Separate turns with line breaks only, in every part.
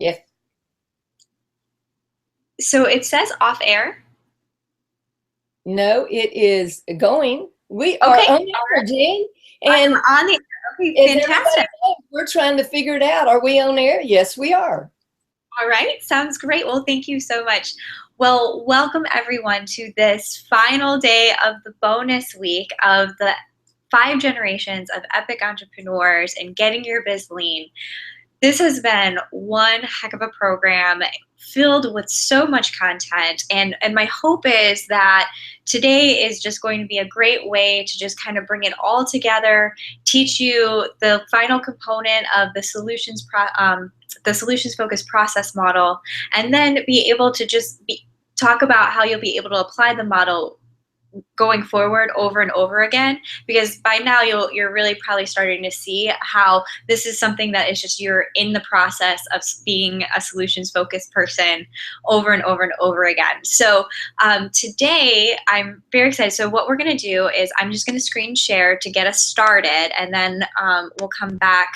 Yes.
So it says off air.
No, it is going. We are
Okay,
on air, Jean. And
on the okay,
as everybody
fantastic.
knows, we're trying to figure it out. Are we on air? Yes, we are.
All right, sounds great. Well, thank you so much. Well, welcome everyone to this final day of the bonus week of the 5 generations of epic entrepreneurs and getting your biz lean. This has been one heck of a program filled with so much content. And my hope is that today is just going to be a great way to just kind of bring it all together, teach you the final component of the solutions focused process model, and then be able to talk about how you'll be able to apply the model going forward over and over again, because by now you're really probably starting to see how this is something that is just you're in the process of being a solutions focused person over and over and over again. So today I'm very excited. So what we're going to do is I'm just going to screen share to get us started, and then we'll come back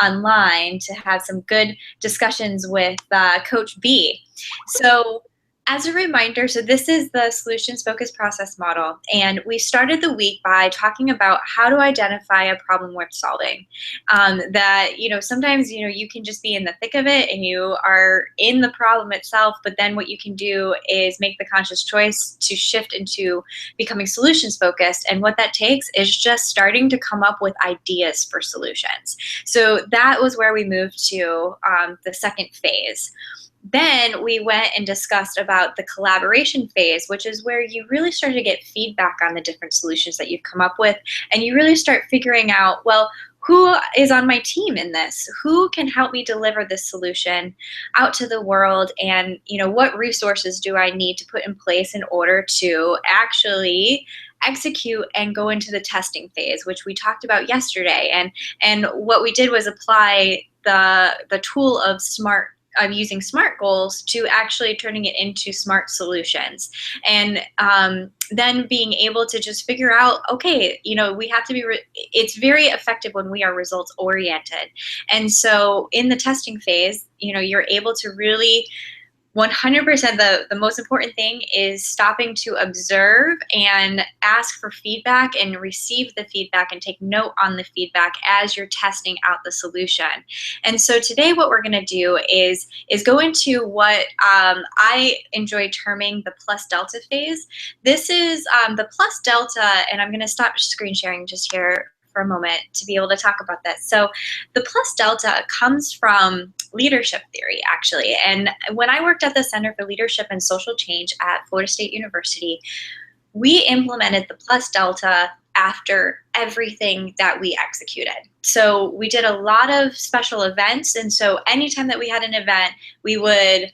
online to have some good discussions with Coach B. So as a reminder, so this is the solutions focused process model, and we started the week by talking about how to identify a problem worth solving. That, sometimes, you can just be in the thick of it and you are in the problem itself, but then what you can do is make the conscious choice to shift into becoming solutions focused. And what that takes is just starting to come up with ideas for solutions. So that was where we moved to the second phase. Then we went and discussed about the collaboration phase, which is where you really start to get feedback on the different solutions that you've come up with. And you really start figuring out, well, who is on my team in this? Who can help me deliver this solution out to the world? And, what resources do I need to put in place in order to actually execute and go into the testing phase, which we talked about yesterday. And what we did was apply the tool of using SMART goals to actually turning it into SMART solutions. And then being able to just figure out, okay, we have to be, it's very effective when we are results oriented. And so in the testing phase, you're able to really 100%, the most important thing is stopping to observe and ask for feedback and receive the feedback and take note on the feedback as you're testing out the solution. And so today what we're going to do is go into what I enjoy terming the plus delta phase. This is the plus delta, and I'm going to stop screen sharing just here for a moment to be able to talk about that. So the plus delta comes from leadership theory, actually. And when I worked at the Center for Leadership and Social Change at Florida State University, we implemented the plus delta after everything that we executed. So we did a lot of special events. And so anytime that we had an event, we would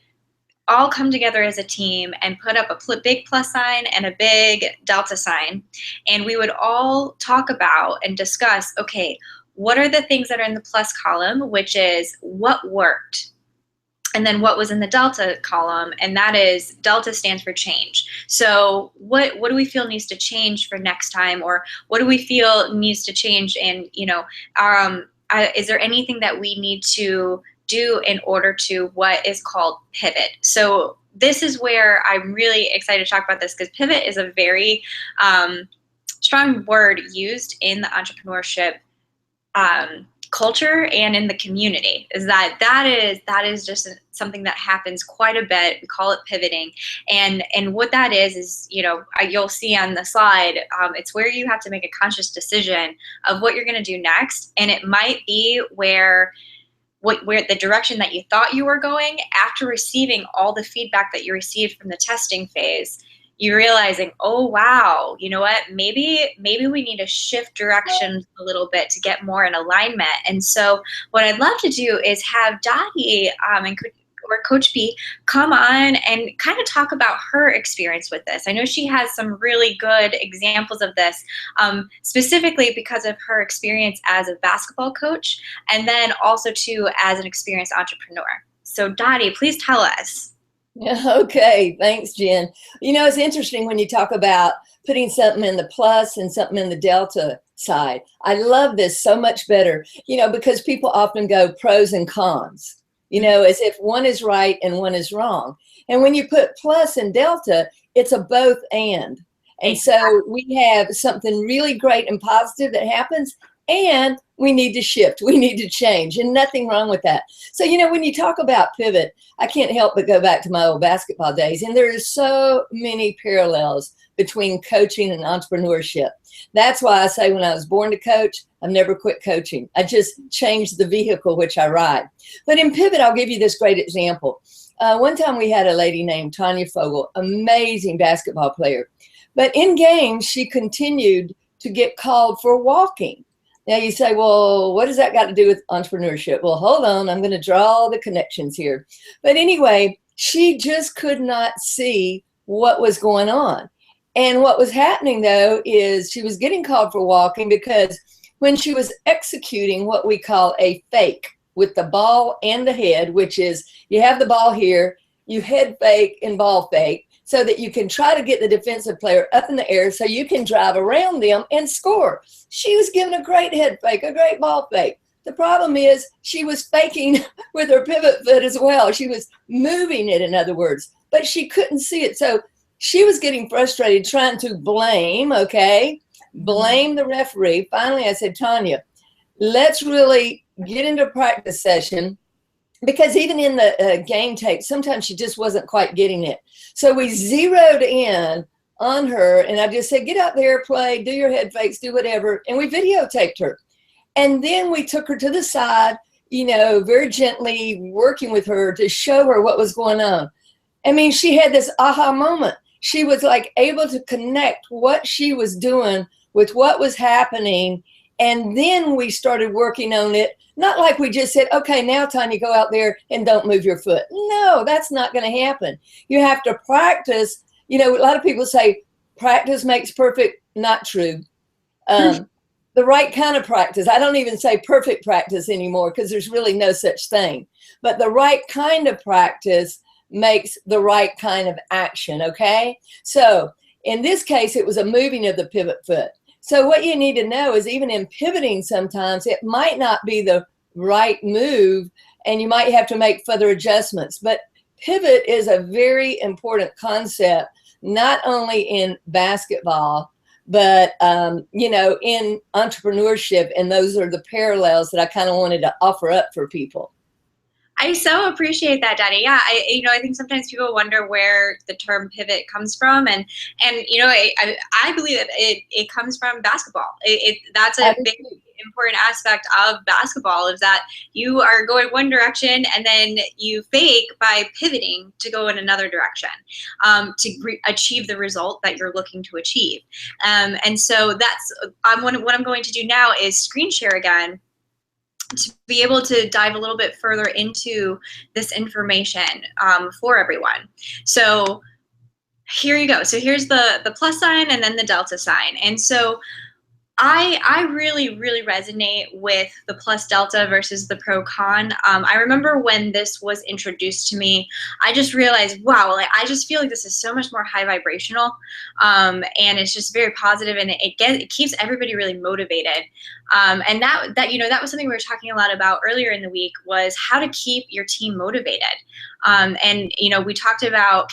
all come together as a team and put up a big plus sign and a big delta sign. And we would all talk about and discuss, okay, what are the things that are in the plus column, which is what worked? And then what was in the delta column, and that is delta stands for change. So what do we feel needs to change for next time, or what do we feel needs to change? And is there anything that we need to do in order to what is called pivot? So this is where I'm really excited to talk about this, because pivot is a very strong word used in the entrepreneurship culture and in the community. Is that is just something that happens quite a bit. We call it pivoting, and what that is you'll see on the slide. It's where you have to make a conscious decision of what you're going to do next, and it might be where the direction that you thought you were going, after receiving all the feedback that you received from the testing phase, you're realizing, oh wow, you know what, maybe we need to shift direction a little bit to get more in alignment. And so what I'd love to do is have Dottie or Coach B come on and kind of talk about her experience with this. I know she has some really good examples of this, specifically because of her experience as a basketball coach, and then also too as an experienced entrepreneur. So Dottie, please tell us.
Okay, thanks, Jen. It's interesting when you talk about putting something in the plus and something in the delta side. I love this so much better, because people often go pros and cons. as if one is right and one is wrong. And when you put plus and delta, it's a both and. And so we have something really great and positive that happens, and we need to shift. We need to change, and nothing wrong with that. So, when you talk about pivot, I can't help but go back to my old basketball days. And there are so many parallels between coaching and entrepreneurship. That's why I say when I was born to coach, I've never quit coaching. I just changed the vehicle which I ride. But in pivot, I'll give you this great example. One time we had a lady named Tanya Fogel, amazing basketball player. But in games, she continued to get called for walking. Now you say, well, what does that got to do with entrepreneurship? Well, hold on, I'm going to draw all the connections here. But anyway, she just could not see what was going on. And what was happening, though, is she was getting called for walking because when she was executing what we call a fake with the ball and the head, which is you have the ball here, you head fake and ball fake, so that you can try to get the defensive player up in the air so you can drive around them and score. She was given a great head fake, a great ball fake. The problem is she was faking with her pivot foot as well. She was moving it, in other words, but she couldn't see it. So she was getting frustrated trying to blame the referee. Finally, I said, Tanya, let's really get into a practice session, because even in the game tape, sometimes she just wasn't quite getting it. So we zeroed in on her, and I just said, get out there, play, do your head fakes, do whatever. And we videotaped her. And then we took her to the side, very gently working with her to show her what was going on. I mean, she had this aha moment. She was like able to connect what she was doing with what was happening. And then we started working on it. Not like we just said, okay, now Tanya, go out there and don't move your foot. No, that's not going to happen. You have to practice. A lot of people say practice makes perfect. Not true. The right kind of practice. I don't even say perfect practice anymore because there's really no such thing. But the right kind of practice makes the right kind of action, okay? So in this case, it was a moving of the pivot foot. So what you need to know is even in pivoting sometimes, it might not be the right move and you might have to make further adjustments. But pivot is a very important concept, not only in basketball, but, in entrepreneurship. And those are the parallels that I kind of wanted to offer up for people.
I so appreciate that, Daddy. Yeah, I think sometimes people wonder where the term pivot comes from, and I believe that it comes from basketball. That's a big important aspect of basketball, is that you are going one direction and then you fake by pivoting to go in another direction to achieve the result that you're looking to achieve. And so that's what I'm going to do now is screen share again, to be able to dive a little bit further into this information for everyone. So here you go. So here's the plus sign and then the delta sign. And so I really, really resonate with the plus delta versus the pro con. I remember when this was introduced to me, I just realized, wow, I just feel like this is so much more high vibrational, and it's just very positive, and it keeps everybody really motivated. And that was something we were talking a lot about earlier in the week, was how to keep your team motivated. And we talked about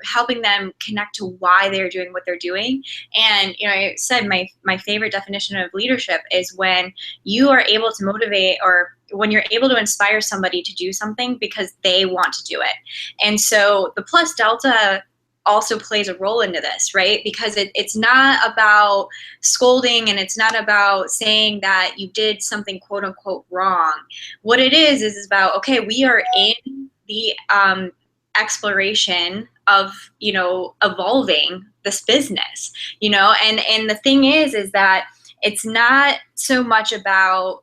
helping them connect to why they're doing what they're doing. And I said my favorite definition of leadership is when you are able to motivate, or when you're able to inspire somebody to do something because they want to do it. And so the plus delta also plays a role into this, right? Because it's not about scolding, and it's not about saying that you did something quote unquote wrong. What it is about, okay, we are in the exploration of evolving this business, and the thing is that it's not so much about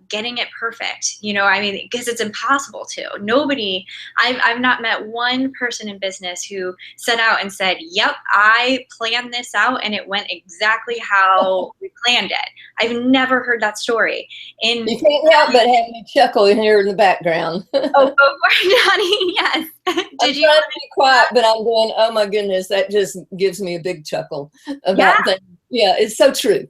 getting it perfect, because it's impossible to. I've not met one person in business who set out and said, yep, I planned this out and it went exactly how we planned it. I've never heard that story. You
can't help but have me chuckle in here in the background.
Oh, go for it, Johnny. Yes.
I'm trying to be quiet, but I'm going, oh my goodness, that just gives me a big chuckle about things. Yeah, it's so true.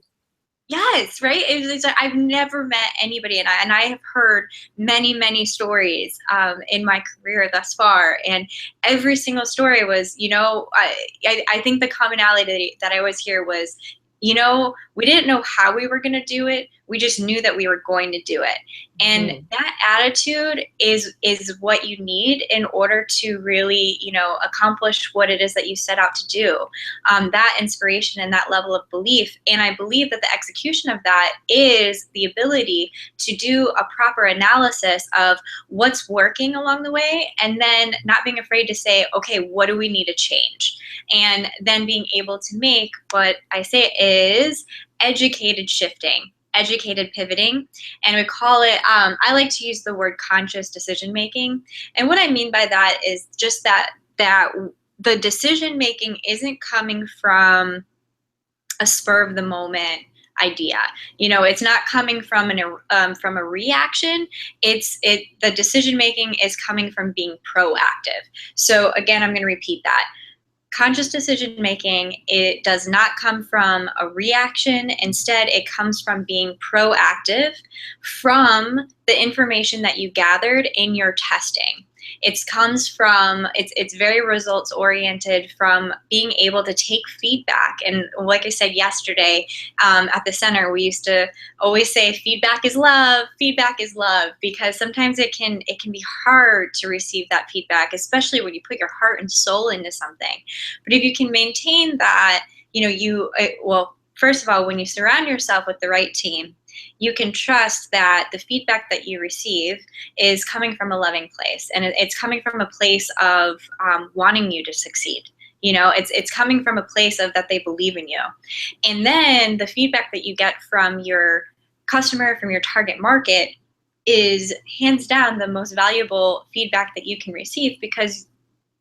Yes, right. It's like I've never met anybody, and I have heard many stories in my career thus far, and every single story was, I think the commonality that I always hear was, we didn't know how we were going to do it. We just knew that we were going to do it. And that attitude is what you need in order to really, accomplish what it is that you set out to do. That inspiration and that level of belief. And I believe that the execution of that is the ability to do a proper analysis of what's working along the way, and then not being afraid to say, okay, what do we need to change? And then being able to make what I say is educated shifting, educated pivoting. And we call it, I like to use the word conscious decision making. And what I mean by that is just that the decision making isn't coming from a spur of the moment idea. It's not coming from a reaction. The decision making is coming from being proactive. So again, I'm going to repeat that. Conscious decision making, it does not come from a reaction. Instead, it comes from being proactive from the information that you gathered in your testing. It's very results oriented, from being able to take feedback. And like I said yesterday, at the center, we used to always say feedback is love, because sometimes it can be hard to receive that feedback, especially when you put your heart and soul into something. But if you can maintain that, first of all, when you surround yourself with the right team, you can trust that the feedback that you receive is coming from a loving place, and it's coming from a place of wanting you to succeed. It's coming from a place of that they believe in you. And then the feedback that you get from your customer, from your target market, is hands down the most valuable feedback that you can receive, because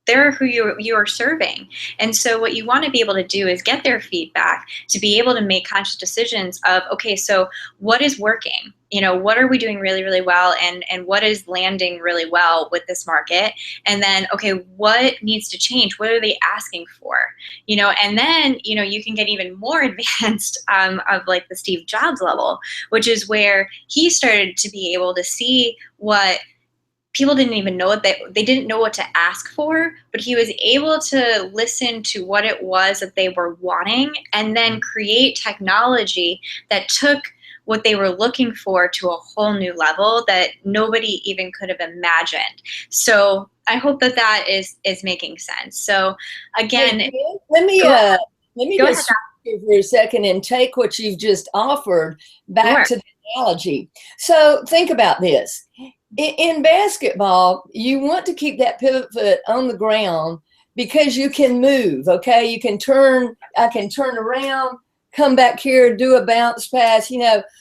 they're who you are serving. And so what you want to be able to do is get their feedback to be able to make conscious decisions of, okay, so what is working? What are we doing really, really well, and what is landing really well with this market? And then, okay, what needs to change? What are they asking for? And then, you can get even more advanced of like the Steve Jobs level, which is where he started to be able to see what people didn't even know they didn't know what to ask for, but he was able to listen to what it was that they were wanting, and then create technology that took what they were looking for to a whole new level that nobody even could have imagined. So I hope that is making sense. So again,
hey, let me
go
just stop here for a second and take what you've just offered back
Sure.
to the analogy. So think about this. In basketball, you want to keep that pivot foot on the ground because you can move, okay? I can turn around, come back here, do a bounce pass,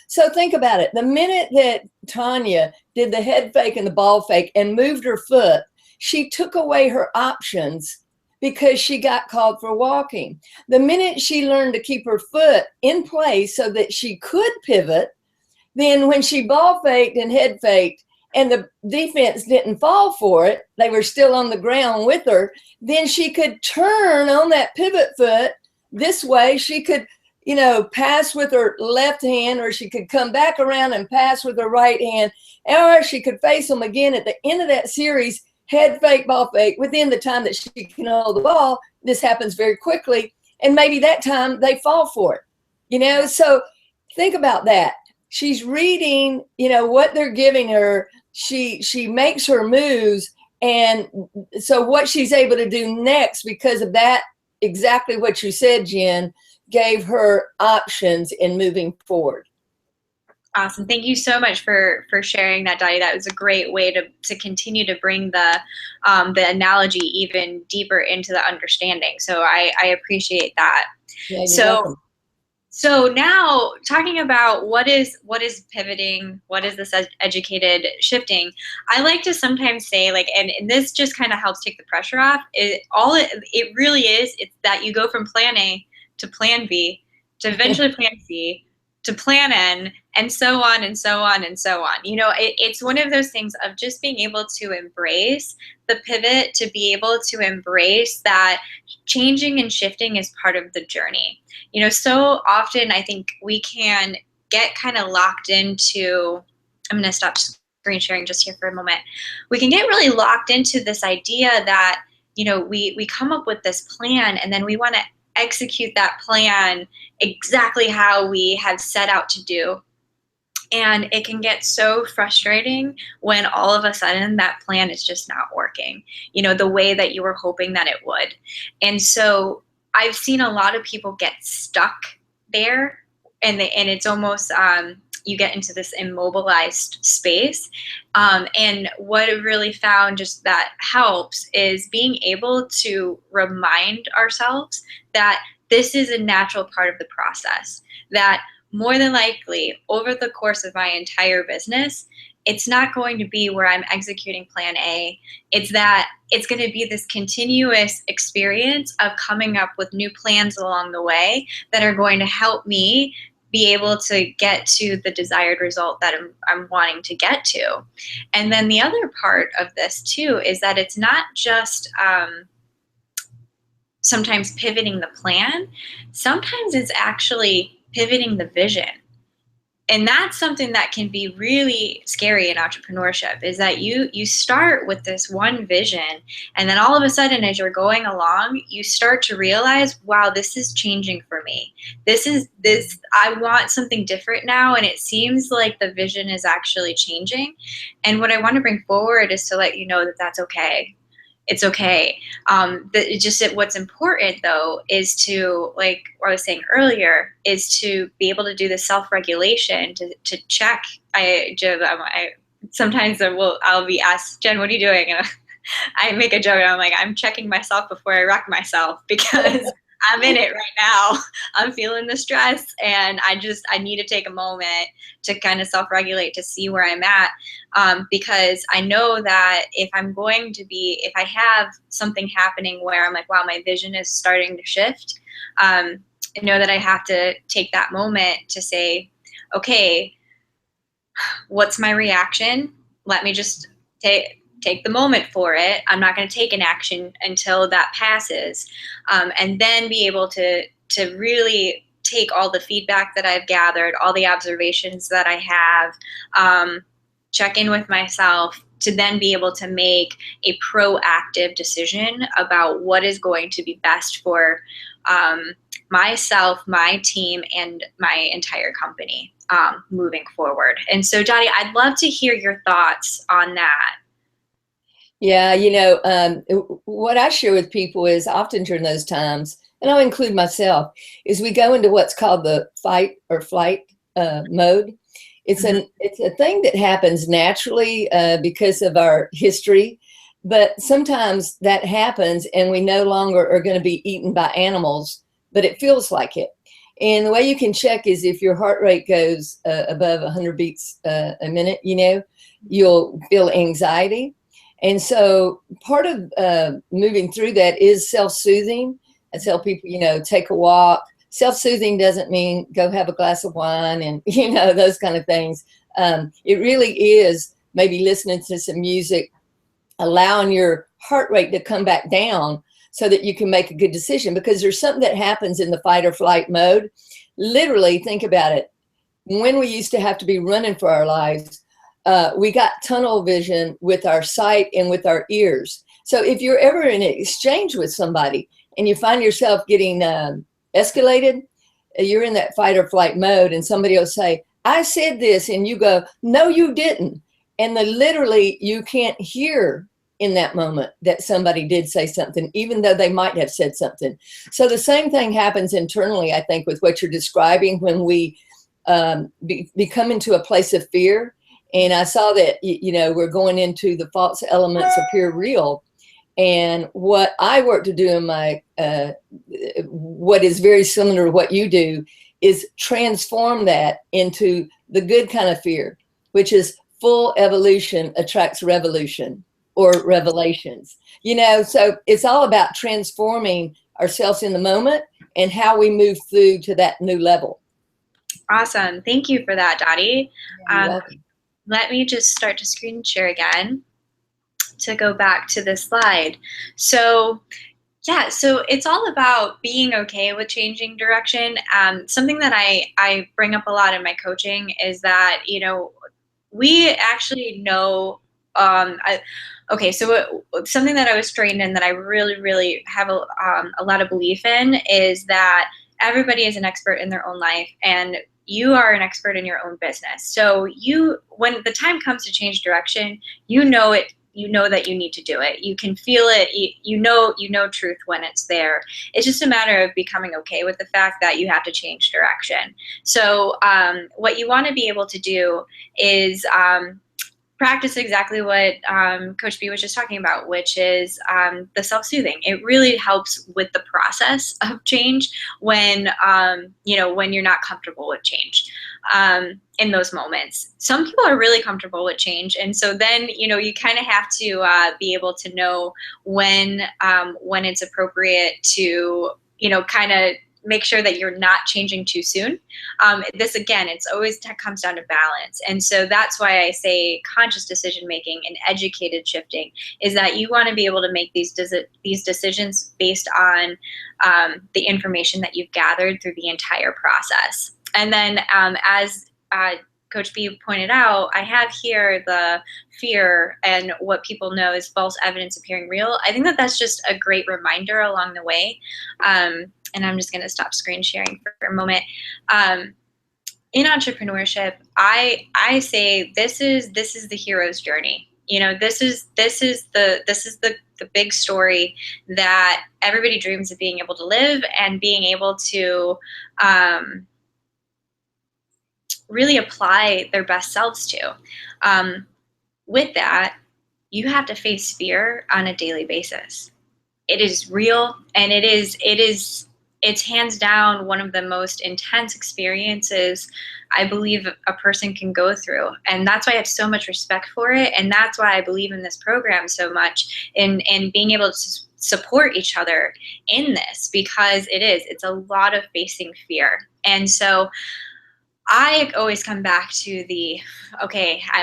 So think about it. The minute that Tanya did the head fake and the ball fake and moved her foot, she took away her options because she got called for walking. The minute she learned to keep her foot in place so that she could pivot, then when she ball faked and head faked, and the defense didn't fall for it, they were still on the ground with her, then she could turn on that pivot foot this way. She could, pass with her left hand, or she could come back around and pass with her right hand, or she could face them again at the end of that series, head fake, ball fake, within the time that she can hold the ball. This happens very quickly, and maybe that time they fall for it, So think about that. She's reading, what they're giving her. She makes her moves, and so what she's able to do next, because of that, exactly what you said, Jen, gave her options in moving forward.
Awesome. Thank you so much for sharing that, Dottie. That was a great way to continue to bring the analogy even deeper into the understanding. So I appreciate that.
Yeah, you're welcome.
So now, talking about what is pivoting, what is this educated shifting, I like to sometimes say, like, and this just kind of helps take the pressure off. It really is, it's that you go from plan A to plan B to eventually plan C to plan N, and so on and so on and so on. You know, it's one of those things of just being able to embrace the pivot, to be able to embrace that changing and shifting is part of the journey. You know, so often I think we can get kind of locked into, I'm going to stop screen sharing just here for a moment. We can get really locked into this idea that, you know, we come up with this plan and then we want to execute that plan exactly how we have set out to do. And it can get so frustrating when all of a sudden that plan is just not working, you know, the way that you were hoping that it would. And so I've seen a lot of people get stuck there, and it's almost, you get into this immobilized space. And what I really found just that helps is being able to remind ourselves that this is a natural part of the process, that more than likely over the course of my entire business, it's not going to be where I'm executing plan A. It's that it's going to be this continuous experience of coming up with new plans along the way that are going to help me be able to get to the desired result that I'm wanting to get to. And then the other part of this too is that it's not just sometimes pivoting the plan. Sometimes it's actually pivoting the vision. And that's something that can be really scary in entrepreneurship, is that you start with this one vision, and then all of a sudden as you're going along, you start to realize, wow, this is changing for me. I want something different now, and it seems like the vision is actually changing. And what I want to bring forward is to let you know that that's okay. It's okay. What's important though is to, like what I was saying earlier, is to be able to do the self-regulation to check. Sometimes I'll be asked, Jen, what are you doing? And I make a joke and I'm like, I'm checking myself before I wreck myself, because I'm in it right now. I'm feeling the stress, and I need to take a moment to kind of self-regulate to see where I'm at. Because I know that if I have something happening where I'm like, wow, my vision is starting to shift, I know that I have to take that moment to say, okay, what's my reaction? Let me just take the moment for it. I'm not going to take an action until that passes, and then be able to really take all the feedback that I've gathered, all the observations that I have, check in with myself, to then be able to make a proactive decision about what is going to be best for myself, my team, and my entire company moving forward. And so, Dottie, I'd love to hear your thoughts on that.
Yeah, what I share with people is often during those times, and I'll include myself, is we go into what's called the fight or flight mode. It's a thing that happens naturally because of our history, but sometimes that happens and we no longer are going to be eaten by animals, but it feels like it. And the way you can check is if your heart rate goes above 100 beats a minute, you'll feel anxiety. And so part of moving through that is self-soothing. I tell people, take a walk. Self-soothing doesn't mean go have a glass of wine and, those kind of things. It really is maybe listening to some music, allowing your heart rate to come back down so that you can make a good decision, because there's something that happens in the fight or flight mode. Literally, think about it. When we used to have to be running for our lives, we got tunnel vision with our sight and with our ears. So if you're ever in an exchange with somebody and you find yourself getting escalated, you're in that fight or flight mode, and somebody will say, I said this, and you go, no, you didn't. And literally you can't hear in that moment that somebody did say something, even though they might have said something. So the same thing happens internally, I think, with what you're describing when we become into a place of fear. And I saw that, we're going into the false elements appear real. And what I work to do in my, what is very similar to what you do, is transform that into the good kind of fear, which is full evolution attracts revolution or revelations. So it's all about transforming ourselves in the moment and how we move through to that new level.
Awesome. Thank you for that, Dottie.
You're welcome.
Let me just start to screen share again to go back to this slide. So yeah, so it's all about being okay with changing direction. Something that I bring up a lot in my coaching is that, we actually know, okay, so something that I was trained in that I really, really have a lot of belief in is that everybody is an expert in their own life, and you are an expert in your own business. So when the time comes to change direction, you know that you need to do it. You can feel it. You know truth when it's there. It's just a matter of becoming okay with the fact that you have to change direction. So what you want to be able to do is practice exactly what Coach B was just talking about, which is the self-soothing. It really helps with the process of change when when you're not comfortable with change. In those moments, some people are really comfortable with change, and so then you kind of have to be able to know when it's appropriate to kind of make sure that you're not changing too soon. This again, it's always comes down to balance, and so that's why I say conscious decision making and educated shifting is that you want to be able to make these decisions based on the information that you've gathered through the entire process. And then as Coach B pointed out, I have here the fear and what people know is false evidence appearing real. I think that that's just a great reminder along the way. And I'm just going to stop screen sharing for a moment. In entrepreneurship, I say this is the hero's journey. This is the big story that everybody dreams of being able to live and being able to really apply their best selves to. With that, you have to face fear on a daily basis. It is real, and it's hands down one of the most intense experiences I believe a person can go through. And that's why I have so much respect for it. And that's why I believe in this program so much, in being able to support each other in this, because it's a lot of facing fear. And so I always come back to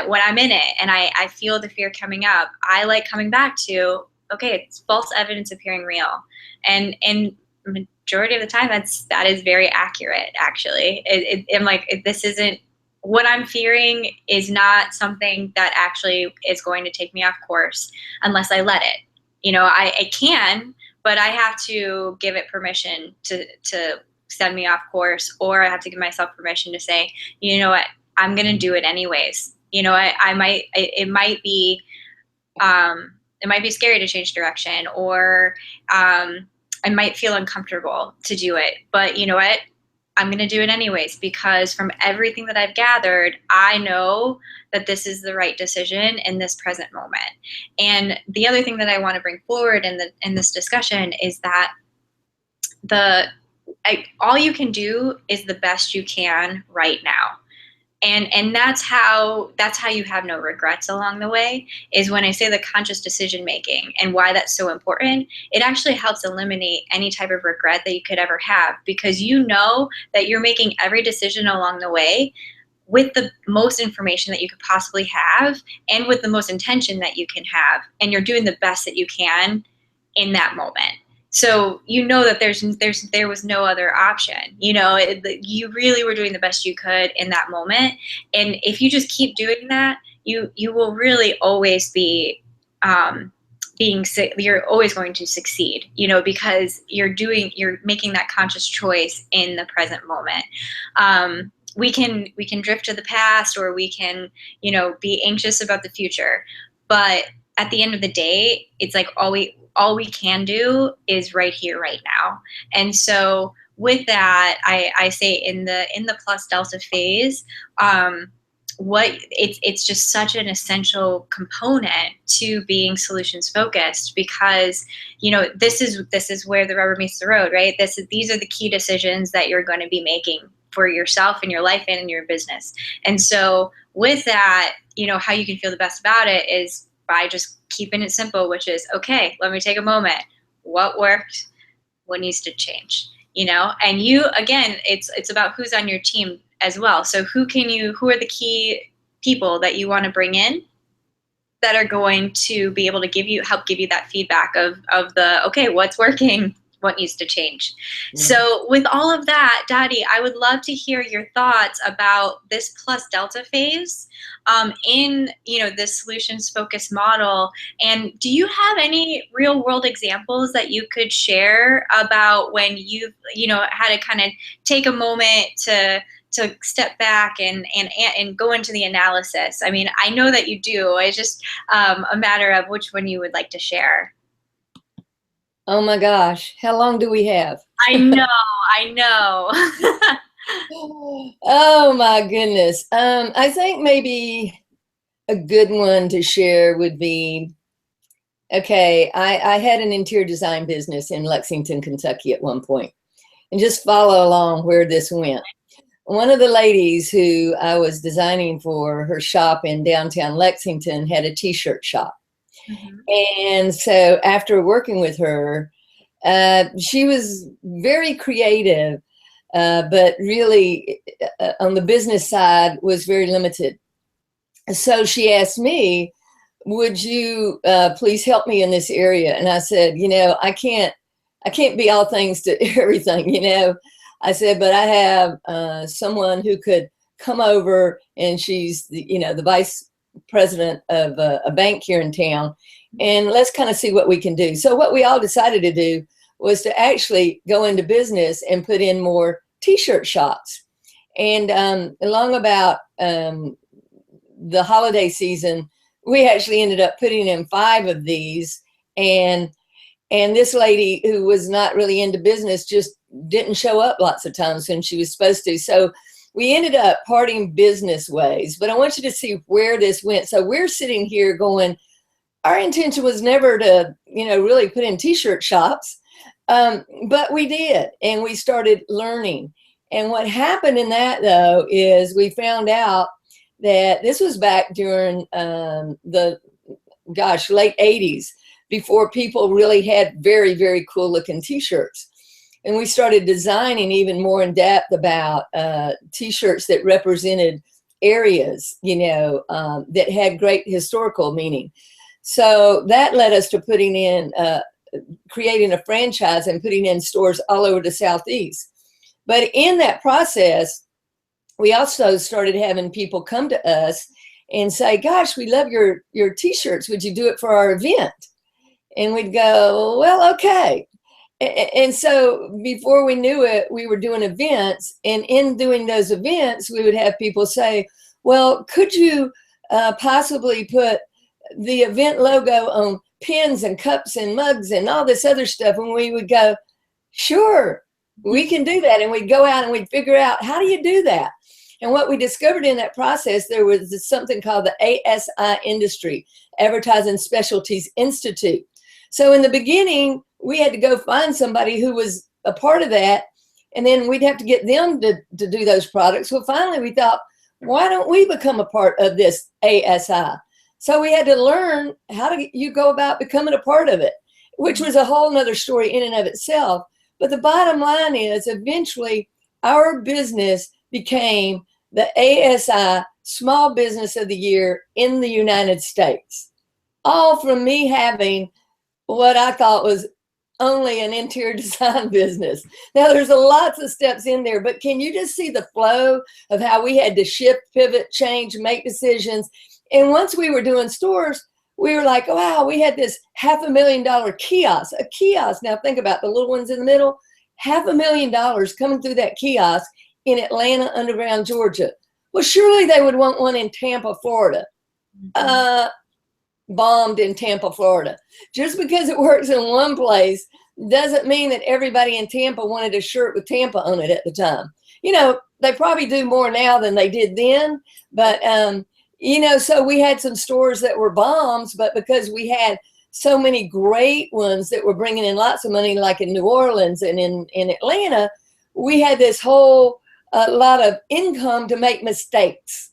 when I'm in it and I feel the fear coming up, I like coming back to, okay, it's false evidence appearing real. And majority of the time, that is very accurate, actually. I'm like, this isn't, what I'm fearing is not something that actually is going to take me off course unless I let it. I can, but I have to give it permission to send me off course, or I have to give myself permission to say, you know what, I'm going to do it anyways. It might be scary to change direction, or I might feel uncomfortable to do it, but you know what, I'm going to do it anyways, because from everything that I've gathered, I know that this is the right decision in this present moment. And the other thing that I want to bring forward in this discussion is that all you can do is the best you can right now. And that's how you have no regrets along the way, is when I say the conscious decision making and why that's so important. It actually helps eliminate any type of regret that you could ever have, because you know that you're making every decision along the way with the most information that you could possibly have, and with the most intention that you can have, and you're doing the best that you can in that moment. So that there was no other option. You really were doing the best you could in that moment, and if you just keep doing that, you will really always be you're always going to succeed. Because you're making that conscious choice in the present moment. We can drift to the past, or we can be anxious about the future, but at the end of the day, it's like all we can do is right here, right now. And so with that, I say in the plus delta phase, it's just such an essential component to being solutions focused, because this is where the rubber meets the road, right? These are the key decisions that you're going to be making for yourself and your life and in your business. And so with that, how you can feel the best about it is by just keeping it simple, which is, okay, let me take a moment. What worked? What needs to change? And you, again, it's about who's on your team. as well. So who are the key people that you want to bring in that are going to be able to help give you that feedback of okay, what's working, what needs to change.
Yeah.
So with all of that, Daddy, I would love to hear your thoughts about this plus delta phase in this solutions focused model. And do you have any real world examples that you could share about when you've had to kind of take a moment to step back and go into the analysis? I mean, I know that you do. It's just a matter of which one you would like to share.
Oh my gosh, how long do we have?
I know.
Oh my goodness. I think maybe a good one to share would be, okay, I had an interior design business in Lexington, Kentucky at one point, and just follow along where this went. One of the ladies who I was designing for her shop in downtown Lexington had a t-shirt shop. Mm-hmm. And so after working with her, she was very creative, but really on the business side was very limited. So she asked me, would you please help me in this area? And I said, I can't be all things to everything, I said, but I have someone who could come over, and she's the vice president of a bank here in town, and let's kind of see what we can do. So what we all decided to do was to actually go into business and put in more t-shirt shops. And along about the holiday season, we actually ended up putting in 5 of these. And this lady who was not really into business just didn't show up lots of times when she was supposed to. So we ended up parting business ways. But I want you to see where this went. So we're sitting here going, our intention was never to, really put in t-shirt shops. But we did, and we started learning. And what happened in that, though, is we found out that this was back during the late 80s, before people really had very, very cool looking t-shirts. And we started designing even more in depth about t-shirts that represented areas, that had great historical meaning. So that led us to creating a franchise and putting in stores all over the Southeast. But in that process, we also started having people come to us and say, gosh, we love your t-shirts. Would you do it for our event? And we'd go, well, okay. And so before we knew it, we were doing events. And in doing those events, we would have people say, well, could you possibly put the event logo on pins and cups and mugs and all this other stuff? And we would go, sure, we can do that. And we'd go out and we'd figure out, how do you do that? And what we discovered in that process, there was something called the ASI Industry, Advertising Specialties Institute. So in the beginning, we had to go find somebody who was a part of that, and then we'd have to get them to do those products. Well, finally, we thought, why don't we become a part of this ASI? So we had to learn, how do you go about becoming a part of it, which was a whole nother story in and of itself. But the bottom line is, eventually, our business became the ASI Small Business of the Year in the United States, all from me having what I thought was only an interior design business. Now, there's lots of steps in there, but can you just see the flow of how we had to shift, pivot, change, make decisions? And once we were doing stores, we were like, wow, we had this $500,000 kiosk, a kiosk. Now think about the little ones in the middle, $500,000 coming through that kiosk in Atlanta, underground Georgia. Well, surely they would want one in Tampa, Florida. Bombed in Tampa, Florida. Just because it works in one place doesn't mean that everybody in Tampa wanted a shirt with Tampa on it at the time. They probably do more now than they did then, but so we had some stores that were bombs, but because we had so many great ones that were bringing in lots of money, like in New Orleans and in Atlanta, we had this whole lot of income to make mistakes.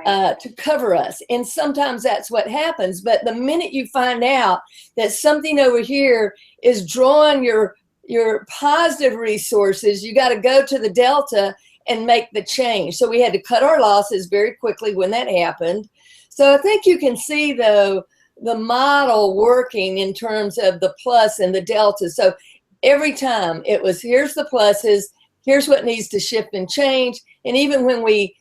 Right. To cover us. And sometimes that's what happens. But the minute you find out that something over here is drawing your positive resources, you got to go to the delta and make the change. So we had to cut our losses very quickly when that happened. So I think you can see, though, the model working in terms of the plus and the delta. So every time it was, here's the pluses, here's what needs to shift and change. And even when we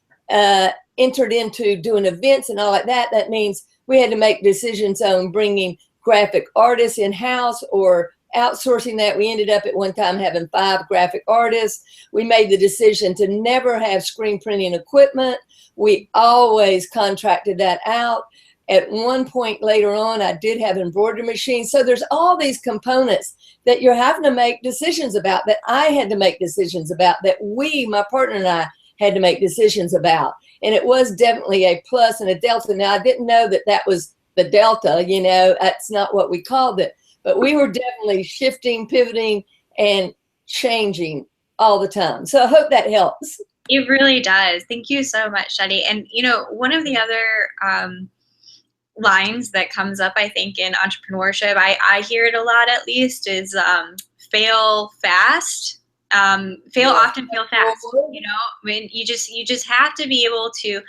entered into doing events and all like that, that means we had to make decisions on bringing graphic artists in-house or outsourcing that. We ended up at one time having 5 graphic artists. We made the decision to never have screen printing equipment. We always contracted that out. At one point later on, I did have embroidery machines. So there's all these components that you're having to make decisions about, that I had to make decisions about, that we, my partner and I, had to make decisions about. And it was definitely a plus and a delta. Now, I didn't know that that was the delta, you know, that's not what we called it. But we were definitely shifting, pivoting, and changing all the time. So I hope that helps.
It really does. Thank you so much, Shetty. And, you know, one of the other lines that comes up, I think, in entrepreneurship, I hear it a lot at least, is fail fast. Fail often, fail fast. You know, I mean, you just have to be able to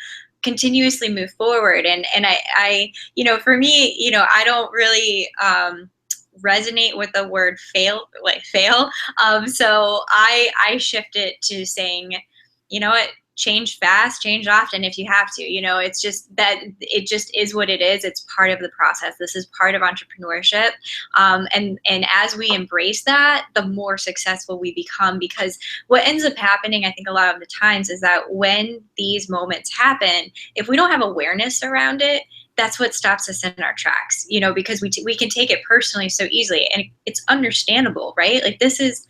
continuously move forward. And I you know, for me, you know, I don't really resonate with the word fail. So I shift it to saying, you know what, change fast, change often if you have to. You know, it's just that it just is what it is. It's part of the process. This is part of entrepreneurship. And as we embrace that, the more successful we become, because what ends up happening, I think a lot of the times, is that when these moments happen, if we don't have awareness around it, that's what stops us in our tracks, you know, because we can take it personally so easily, and it's understandable, right? Like this is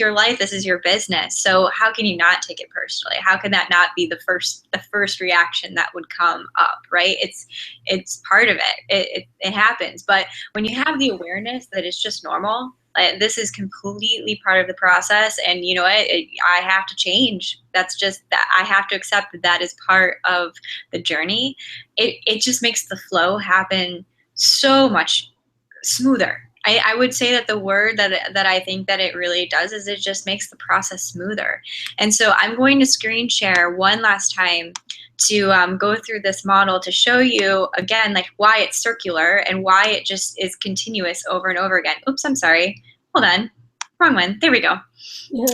your life, this is your business. So how can you not take it personally? How can that not be the first reaction that would come up, right? It's part of it. It happens. But when you have the awareness that it's just normal, this is completely part of the process, and you know what, I have to change. That's just that I have to accept that that is part of the journey. It just makes the flow happen so much smoother. I would say that the word that I think that it really does is it just makes the process smoother. And so I'm going to screen share one last time to go through this model to show you again, like why it's circular and why it just is continuous over and over again. Oops, I'm sorry. Hold on. Wrong one. There we go.
Yeah.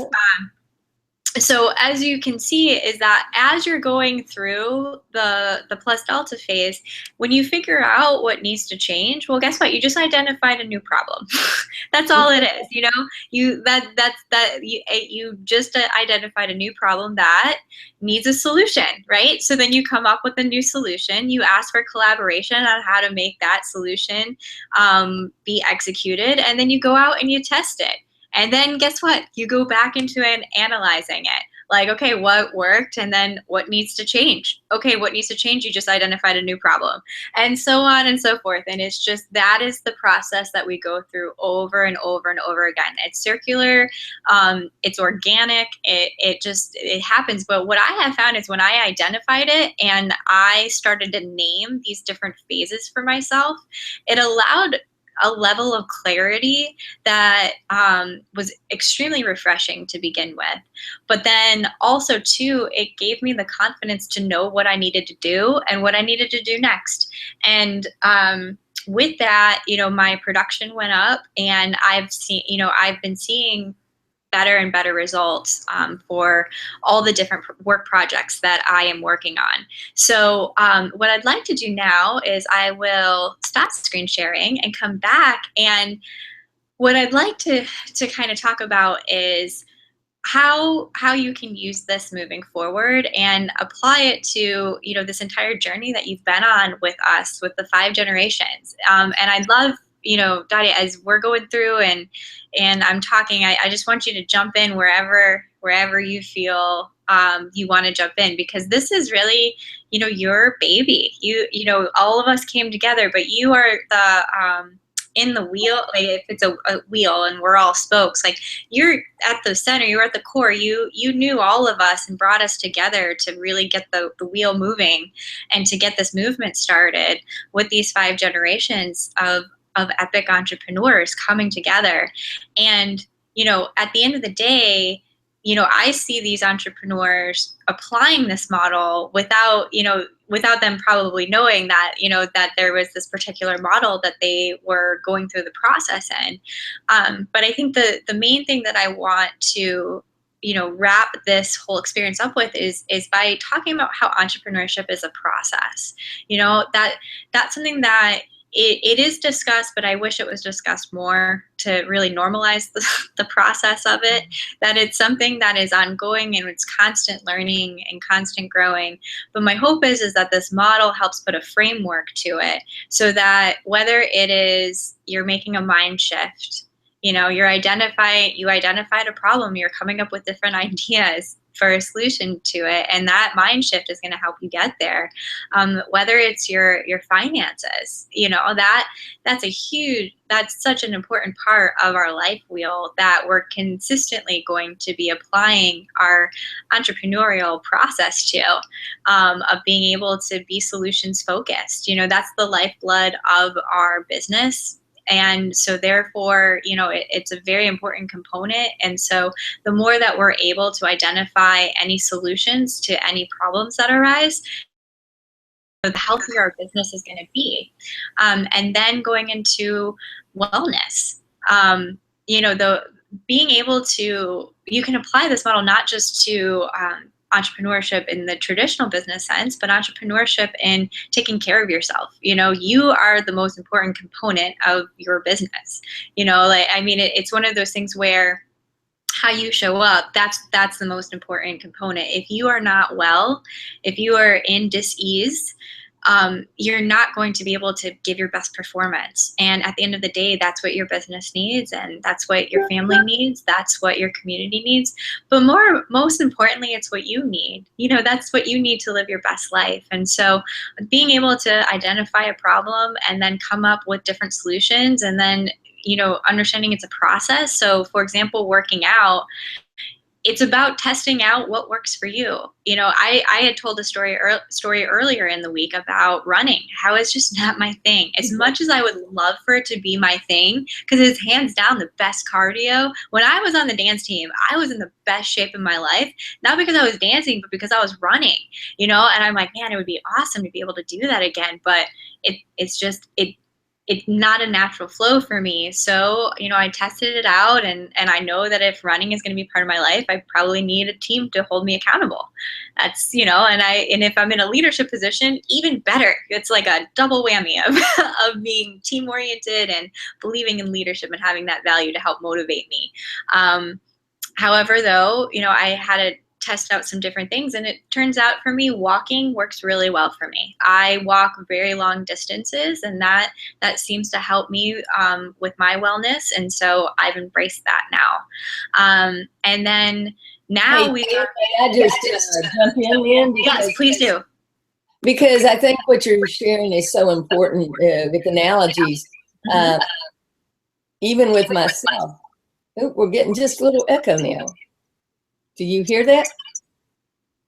So as you can see is that as you're going through the plus delta phase, when you figure out what needs to change, well, guess what? You just identified a new problem. That's all it is. You know, you just identified a new problem that needs a solution, right? So then you come up with a new solution. You ask for collaboration on how to make that solution be executed, and then you go out and you test it. And then guess what? You go back into and analyzing it. Like, okay, what worked? And then what needs to change? Okay, what needs to change? You just identified a new problem. And so on and so forth. And it's just, that is the process that we go through over and over and over again. It's circular, it's organic, it happens. But what I have found is when I identified it and I started to name these different phases for myself, it allowed a level of clarity that was extremely refreshing to begin with. But then also too, it gave me the confidence to know what I needed to do and what I needed to do next. And with that, you know, my production went up, and I've been seeing better and better results for all the different work projects that I am working on. So what I'd like to do now is I will stop screen sharing and come back. And what I'd like to kind of talk about is how you can use this moving forward and apply it to, you know, this entire journey that you've been on with us, with the 5 generations. And I'd love, you know, Dottie, as we're going through and I'm talking, I just want you to jump in wherever you feel you want to jump in, because this is really, you know, your baby. You know, all of us came together, but you are the in the wheel. Like if it's a wheel and we're all spokes, like you're at the center, you're at the core. You knew all of us and brought us together to really get the wheel moving and to get this movement started with these 5 generations of epic entrepreneurs coming together. And, you know, at the end of the day, I see these entrepreneurs applying this model without them probably knowing that, that there was this particular model that they were going through the process in. But I think the main thing that I want to, wrap this whole experience up with is by talking about how entrepreneurship is a process. That's something that it is discussed, but I wish it was discussed more to really normalize the process of it, that it's something that is ongoing and it's constant learning and constant growing. But my hope is that this model helps put a framework to it, so that whether it is you're making a mind shift, you identified a problem, you're coming up with different ideas for a solution to it, and that mind shift is going to help you get there. Whether it's your finances, that's such an important part of our life wheel that we're consistently going to be applying our entrepreneurial process to, of being able to be solutions focused. That's the lifeblood of our business. And so therefore, it's a very important component. And so the more that we're able to identify any solutions to any problems that arise, the healthier our business is going to be. And then going into wellness, being able to, you can apply this model not just to entrepreneurship in the traditional business sense, but entrepreneurship in taking care of yourself. You are the most important component of your business. It's one of those things where how you show up, that's the most important component. If you are not well, if you are in dis-ease, you're not going to be able to give your best performance. And at the end of the day, that's what your business needs, and that's what your family needs, that's what your community needs. But most importantly, it's what you need. That's what you need to live your best life. And so being able to identify a problem and then come up with different solutions, and then understanding it's a process. So for example, working out, it's about testing out what works for you. I had told a story earlier in the week about running, how it's just not my thing. As much as I would love for it to be my thing, because it's hands down the best cardio. When I was on the dance team, I was in the best shape in my life, not because I was dancing, but because I was running, and I'm like, man, it would be awesome to be able to do that again. But it's not a natural flow for me. So, I tested it out, and I know that if running is going to be part of my life, I probably need a team to hold me accountable. That's, and if I'm in a leadership position, even better. It's like a double whammy of being team oriented and believing in leadership and having that value to help motivate me. However, though, I had to test out some different things, and it turns out for me, walking works really well for me. I walk very long distances, and that seems to help me with my wellness, and so I've embraced that now. And then now
May I just jump in?
Yes, please do.
Because I think what you're sharing is so important with analogies, even with myself. Oh, we're getting just a little echo now. Do you hear that?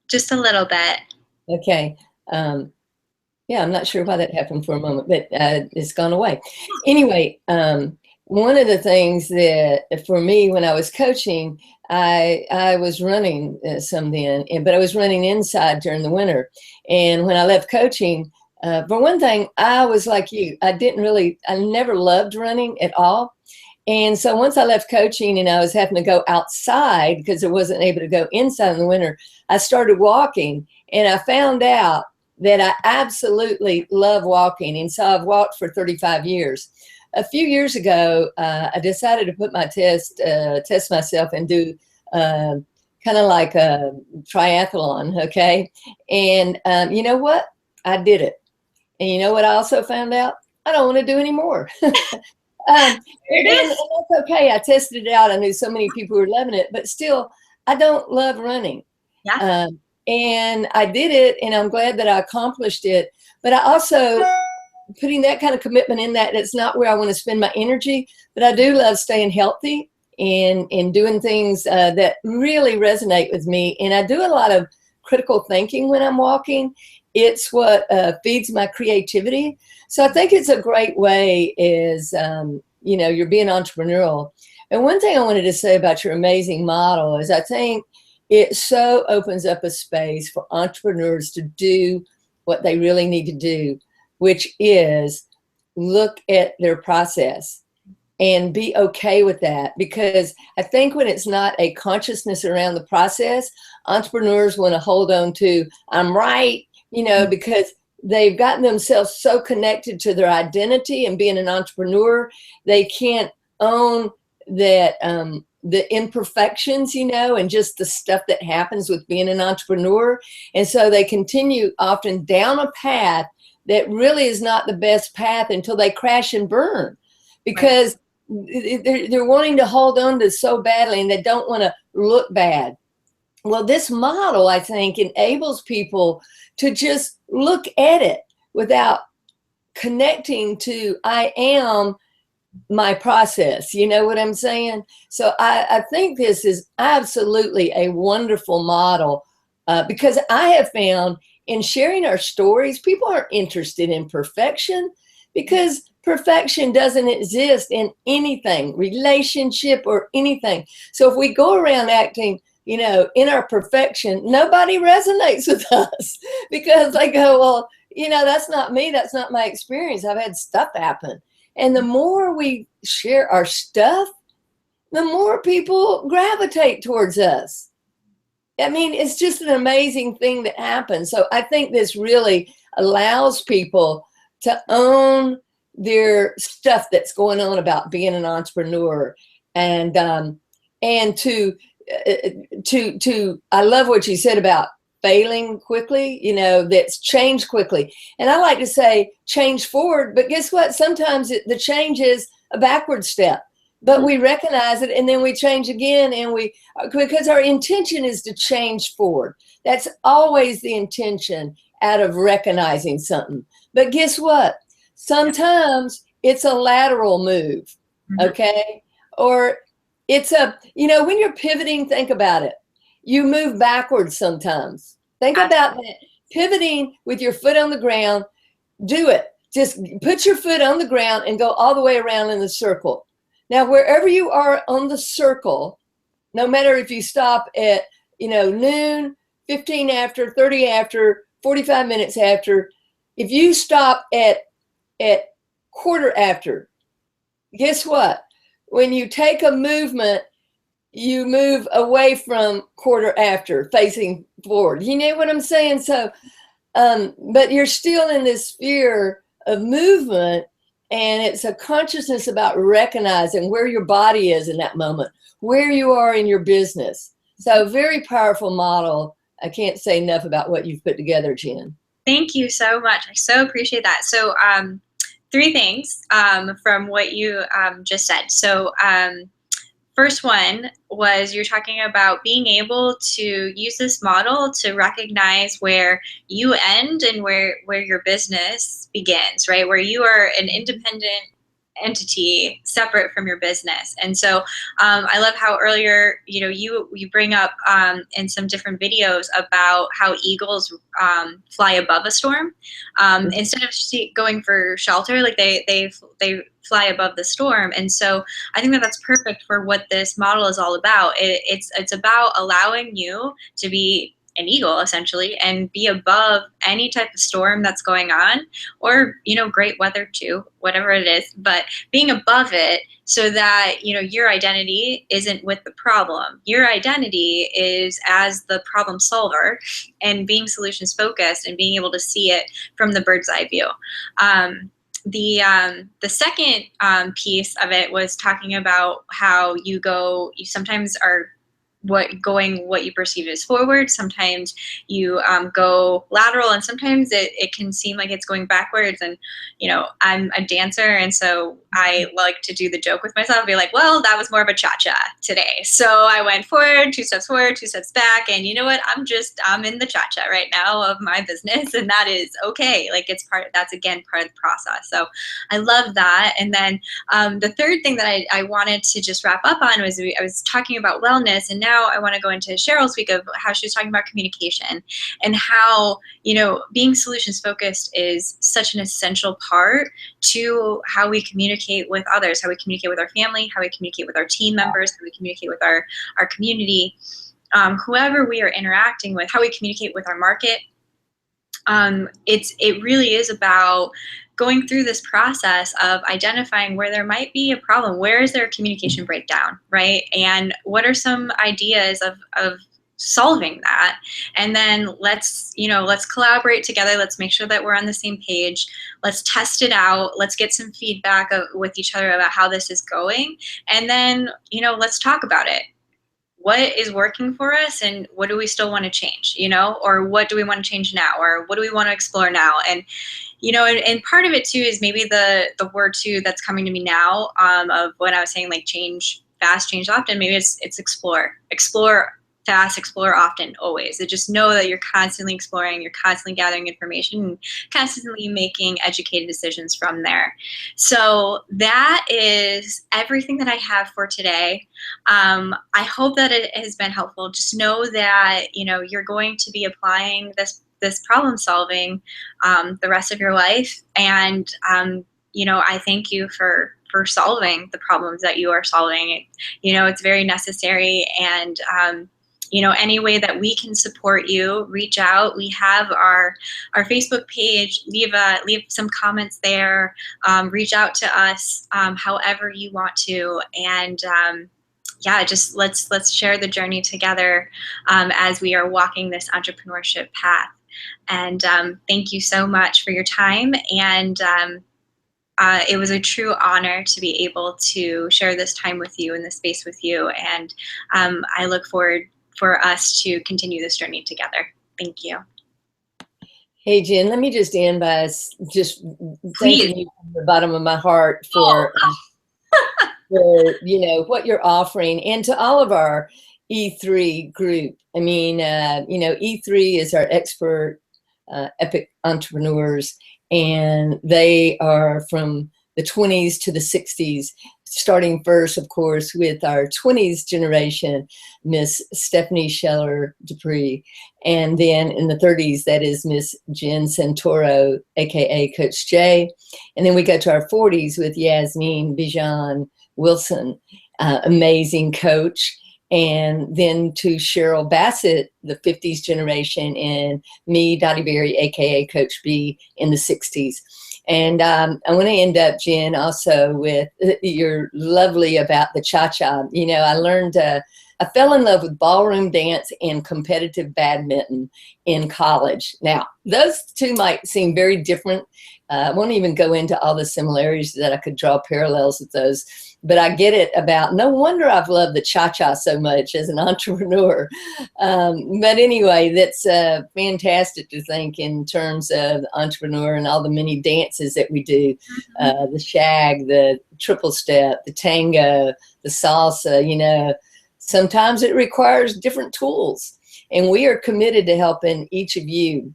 Just a little bit.
Okay. Yeah, I'm not sure why that happened for a moment, but it's gone away. Anyway, one of the things that for me when I was coaching, I was running some then, but I was running inside during the winter. And when I left coaching, for one thing, I was like you. I never loved running at all. And so once I left coaching and I was having to go outside because I wasn't able to go inside in the winter, I started walking, and I found out that I absolutely love walking. And so I've walked for 35 years. A few years ago, I decided to put my test myself and do kind of like a triathlon, okay? And you know what? I did it. And you know what I also found out? I don't want to do any more. And that's okay. I tested it out. I knew so many people were loving it, but still, I don't love running.
Yeah.
And I did it, and I'm glad that I accomplished it. But I also, putting that kind of commitment in that, it's not where I want to spend my energy, but I do love staying healthy and doing things that really resonate with me. And I do a lot of critical thinking when I'm walking. It's what feeds my creativity. So I think it's a great way is, you're being entrepreneurial. And one thing I wanted to say about your amazing model is I think it so opens up a space for entrepreneurs to do what they really need to do, which is look at their process and be okay with that. Because I think when it's not a consciousness around the process, entrepreneurs want to hold on to, I'm right, because they've gotten themselves so connected to their identity and being an entrepreneur, they can't own that the imperfections, and just the stuff that happens with being an entrepreneur. And so they continue often down a path that really is not the best path until they crash and burn, because they're wanting to hold on to so badly and they don't want to look bad. Well, this model, I think, enables people to just look at it without connecting to, I am my process. You know what I'm saying? So I think this is absolutely a wonderful model, because I have found in sharing our stories, people aren't interested in perfection, because perfection doesn't exist in anything, relationship or anything. So if we go around acting, in our perfection, nobody resonates with us, because they go, well, that's not me. That's not my experience. I've had stuff happen. And the more we share our stuff, the more people gravitate towards us. I mean, it's just an amazing thing that happens. So I think this really allows people to own their stuff that's going on about being an entrepreneur, and to I love what you said about failing quickly, that's change quickly. And I like to say change forward, but guess what? Sometimes the change is a backward step, but we recognize it and then we change again, and because our intention is to change forward. That's always the intention out of recognizing something. But guess what? Sometimes it's a lateral move, okay? Or it's when you're pivoting, think about it. You move backwards sometimes. Think about that. Pivoting with your foot on the ground, do it. Just put your foot on the ground and go all the way around in the circle. Now, wherever you are on the circle, no matter if you stop at, noon, 15 after, 30 after, 45 minutes after, if you stop at quarter after, guess what? When you take a movement, you move away from quarter after, facing forward. You know what I'm saying? So, but you're still in this sphere of movement, and it's a consciousness about recognizing where your body is in that moment, where you are in your business. So very powerful model. I can't say enough about what you've put together, Jen.
Thank you so much. I so appreciate that. So, 3 things from what you just said. So, first one was you're talking about being able to use this model to recognize where you end and where your business begins, right? Where you are an independent entity separate from your business. And so I love how earlier, you bring up in some different videos about how eagles fly above a storm instead of going for shelter, like they fly above the storm. And so I think that that's perfect for what this model is all about. It's about allowing you to be an eagle essentially and be above any type of storm that's going on, or great weather too, whatever it is, but being above it so that your identity isn't with the problem. Your identity is as the problem solver and being solutions focused and being able to see it from the bird's eye view. The second piece of it was talking about how you sometimes are what you perceive as forward. Sometimes you go lateral, and sometimes it can seem like it's going backwards. And I'm a dancer, and so I like to do the joke with myself, be like, well, that was more of a cha-cha today. So I went forward, 2 steps forward, 2 steps back, and you know what? I'm in the cha-cha right now of my business, and that is okay. Like that's again part of the process. So I love that. And then the third thing that I wanted to just wrap up on was I was talking about wellness, and now now I want to go into Cheryl's week of how she was talking about communication and how, being solutions focused is such an essential part to how we communicate with others, how we communicate with our family, how we communicate with our team members, how we communicate with our community, whoever we are interacting with, how we communicate with our market. It really is about going through this process of identifying where there might be a problem. Where is there a communication breakdown, right? And what are some ideas of solving that? And then let's collaborate together. Let's make sure that we're on the same page. Let's test it out. Let's get some feedback with each other about how this is going. And then, let's talk about it. What is working for us and what do we still want to change, or what do we want to change now, or what do we want to explore now? And, and part of it too is maybe the word too that's coming to me now, of when I was saying like change fast, change often, maybe it's explore fast, explore often, always. So just know that you're constantly exploring, you're constantly gathering information, and constantly making educated decisions from there. So that is everything that I have for today. I hope that it has been helpful. Just know that, you're going to be applying this problem solving the rest of your life. And, I thank you for solving the problems that you are solving. It's very necessary, and any way that we can support you, reach out. We have our Facebook page. Leave some comments there. Reach out to us however you want to, and just let's share the journey together as we are walking this entrepreneurship path. And thank you so much for your time. And it was a true honor to be able to share this time with you and this space with you. And I look forward for us to continue this journey together. Thank you.
Hey, Jen, let me just end by just thanking you from the bottom of my heart for, what you're offering, and to all of our E3 group. I mean, E3 is our expert epic entrepreneurs, and they are from the 20s to the 60s, starting first, of course, with our 20s generation, Miss Stephanie Scheller Dupree. And then in the 30s, that is Miss Jen Santoro, AKA Coach J. And then we go to our 40s with Yasmin Bijan Wilson, amazing coach. And then to Cheryl Bassett, the 50s generation, and me, Dottie Berry, AKA Coach B, in the 60s. And I want to end up, Jen, also with your lovely about the cha-cha. I fell in love with ballroom dance and competitive badminton in college. Now, those two might seem very different. I won't even go into all the similarities that I could draw parallels with those. But I get it about, no wonder I've loved the cha-cha so much as an entrepreneur. But anyway, that's fantastic to think in terms of the entrepreneur and all the many dances that we do, the shag, the triple step, the tango, the salsa. Sometimes it requires different tools. And we are committed to helping each of you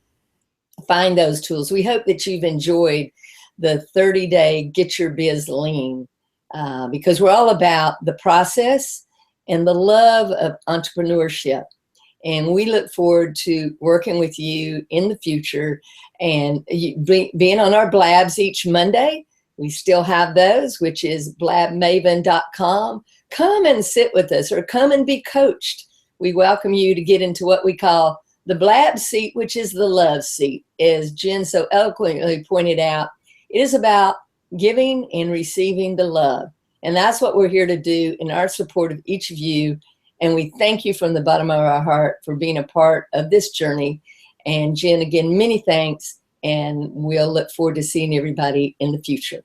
find those tools. We hope that you've enjoyed the 30-day Get Your Biz Lean. Because we're all about the process and the love of entrepreneurship. And we look forward to working with you in the future and being on our blabs each Monday. We still have those, which is blabmaven.com. Come and sit with us, or come and be coached. We welcome you to get into what we call the blab seat, which is the love seat. As Jen so eloquently pointed out, it is about giving and receiving the love. And that's what we're here to do in our support of each of you. And we thank you from the bottom of our heart for being a part of this journey. And Jen, again, many thanks. And we'll look forward to seeing everybody in the future.